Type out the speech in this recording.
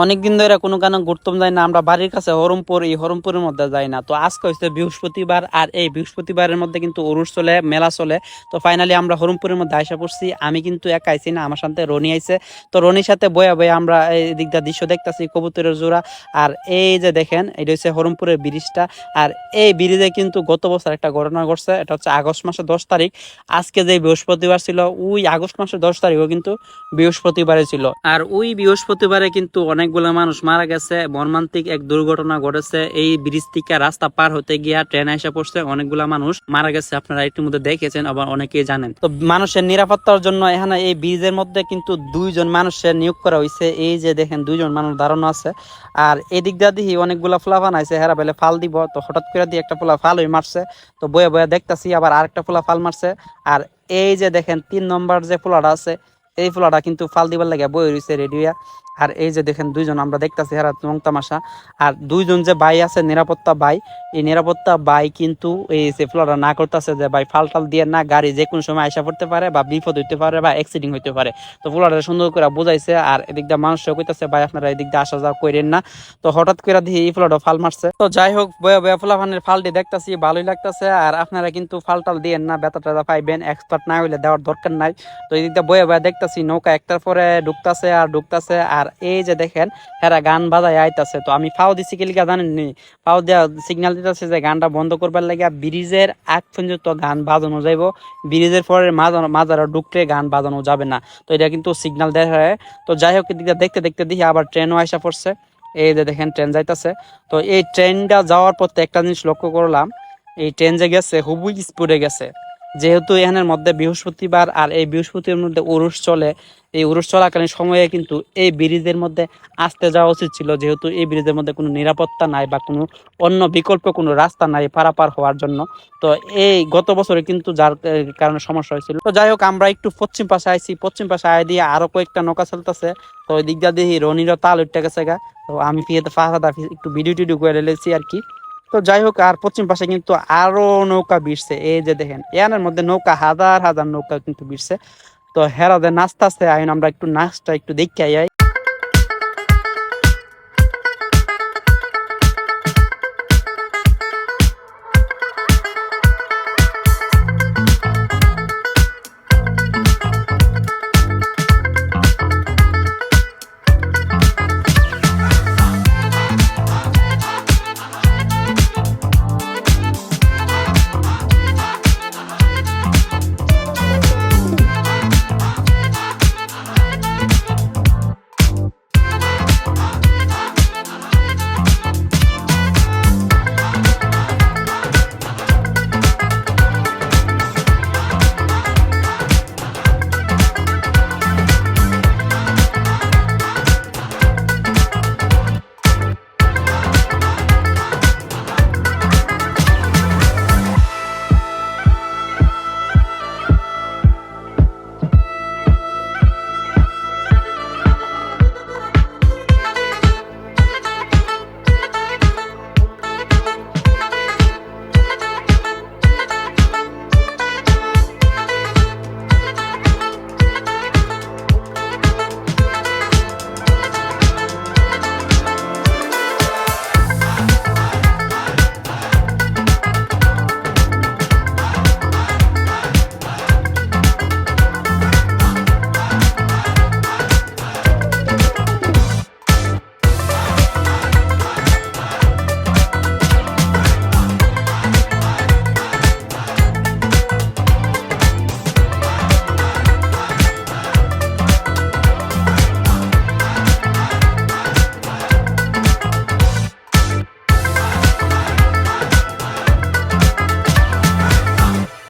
অনেকদিন ধরে কোনো কারণে ঘুরতাম যাই না, আমরা বাড়ির কাছে হরমপুর, এই হরমপুরের মধ্যে যাই না। তো আজকে হচ্ছে বৃহস্পতিবার, আর এই বৃহস্পতিবারের মধ্যে কিন্তু উরুস চলে, মেলা চলে। তো ফাইনালি আমরা হরমপুরের মধ্যে আইসা পড়ছি। আমি কিন্তু একা আইছি না, আমার সাথে রনি আইছে। তো রনির সাথে বয়া বয়া আমরা এই দিকটা দৃশ্য দেখতেছি, কবুতরের জোড়া। আর এই যে দেখেন, এটা হচ্ছে হরমপুরের ব্রিজটা। আর এই ব্রিজে কিন্তু গত বছর একটা ঘটনা ঘটছে, এটা হচ্ছে আগস্ট মাসের 10 তারিখ। আজকে যে বৃহস্পতিবার ছিল, ওই আগস্ট মাসের 10 তারিখও কিন্তু বৃহস্পতিবারে ছিল। আর ওই বৃহস্পতিবারে কিন্তু অনেকগুলো মানুষ মারা গেছে, মর্মান্তিক এক দুর্ঘটনা ঘটেছে। এই ব্রিজ থেকে রাস্তা পার হতে গিয়া ট্রেন এসে পড়ছে, অনেকগুলা মানুষ মারা গেছে। আপনারা একটু মধ্যে দেখেছেন, আবার অনেকেই জানেন। তো মানুষের নিরাপত্তার জন্য এখানে এই ব্রিজের মধ্যে কিন্তু 2জন মানুষের নিয়োগ করা হয়েছে। এই যে দেখেন, 2জন মানুষ দাঁড়ানো আছে। আর এদিক দিয়ে দেখি অনেকগুলা ফোলা বানাইছে, হেরা বেলে ফাল দিব। তো হঠাৎ করে দিয়ে একটা ফোলা ফাল হয়ে মারছে। তো বয়ে বয়ে দেখতাছি, আবার আরেকটা ফোলা ফাল মারছে। আর এই যে দেখেন 3 নম্বর যে ফোলাটা আছে, এই ফোলাটা কিন্তু ফাল দিবার লাগে বই রয়েছে রেডিয়া। আর এই যে দেখেন 2জন আমরা দেখতেছি, হেরা রং তামাশা। আর 2জন যে ভাই আছে নিরাপত্তা ভাই, এই নিরাপত্তা ভাই কিন্তু এই যে ফ্লোরা না করতেছে যে ভাই ফাল টাল দিয়ে না, গাড়ি যে কোনো সময় আইসা পড়তে পারে, বা বিপদ হইতে পারে, বা অ্যাক্সিডেন্ট হইতে পারে। তো ফ্লোরা সুন্দর করে বুঝাইছে। আর এদিক দিয়ে মানুষও কইতাছে ভাই আপনারা এদিক দিয়ে আসা যাওয়া করেন না। তো হঠাৎ করে দিয়ে এই ফ্লোরা ফাল মারছে। তো যাই হোক, বয়া বয়া ফোলাফানের ফালটি দেখতেছি, ভালোই লাগতেছে। আর আপনারা কিন্তু ফাল টাল দিয়েন না, ব্যথা ট্যাথা পাইবেন, এক্সপার্ট না হইলে দেওয়ার দরকার নাই। তো এই দিকটা বয়ে বয়ে দেখতেছি, নৌকা একটার পরে ঢুকতাছে আর ঢুকতাছে। আর এই যে দেখেন, হেরা গান বাজায় আইতাছে। তো আমি ফাও দিছি কি লিগা জানেননি? ফাও দেওয়া সিগন্যাল দিতেছে যে গানটা বন্ধ করবার লাগে। ব্রিজের আগ পর্যন্ত গান বাজানো যাইব, ব্রিজের পরে মাজারা ঢুকলে গান বাজানো যাবে না। তো এটা কিন্তু সিগন্যাল দেওয়া হয়। তো যাই হোক, এদিকে দেখতে দেখতে দেখি আবার ট্রেনও আইসা পড়ছে। এই যে দেখেন ট্রেন যাইতাছে। তো এই ট্রেনটা যাওয়ার পর একটা জিনিস লক্ষ্য করলাম, এই ট্রেন যে গেছে হুবুই স্পিডে গেছে। যেহেতু এখানের মধ্যে বৃহস্পতিবার, আর এই বৃহস্পতির মধ্যে উরুস চলে, এই উরুস চলাকালীন সময়ে কিন্তু এই ব্রিজের মধ্যে আসতে যাওয়া উচিত ছিল, যেহেতু এই ব্রিজের মধ্যে কোনো নিরাপত্তা নাই বা কোনো অন্য বিকল্প কোনো রাস্তা নাই পারাপার হওয়ার জন্য। তো এই গত বছরে কিন্তু যার কারণে সমস্যা হয়েছিল। তো যাই হোক, আমরা একটু পশ্চিম পাশে আইছি, পশ্চিম পাশে আয় দিয়ে আরো কয়েকটা নৌকা চলতেছে। তো ওই দিক দিয়ে দেখি রনিরও তাল উঠতে গেছে গা। তো আমি ফিরে ফাঁকা একটু ভিডিও টিডিও করে লেছি আর কি। তো যাই হোক, আর পশ্চিম পাশে কিন্তু আরো নৌকা ভিড়ছে। এই যে দেখেন, এর মধ্যে নৌকা হাজার হাজার নৌকা কিন্তু ভিড়ছে। তো হেরাদের নাচতে আসতে আইন, আমরা একটু নাচটা একটু দেখতে আই।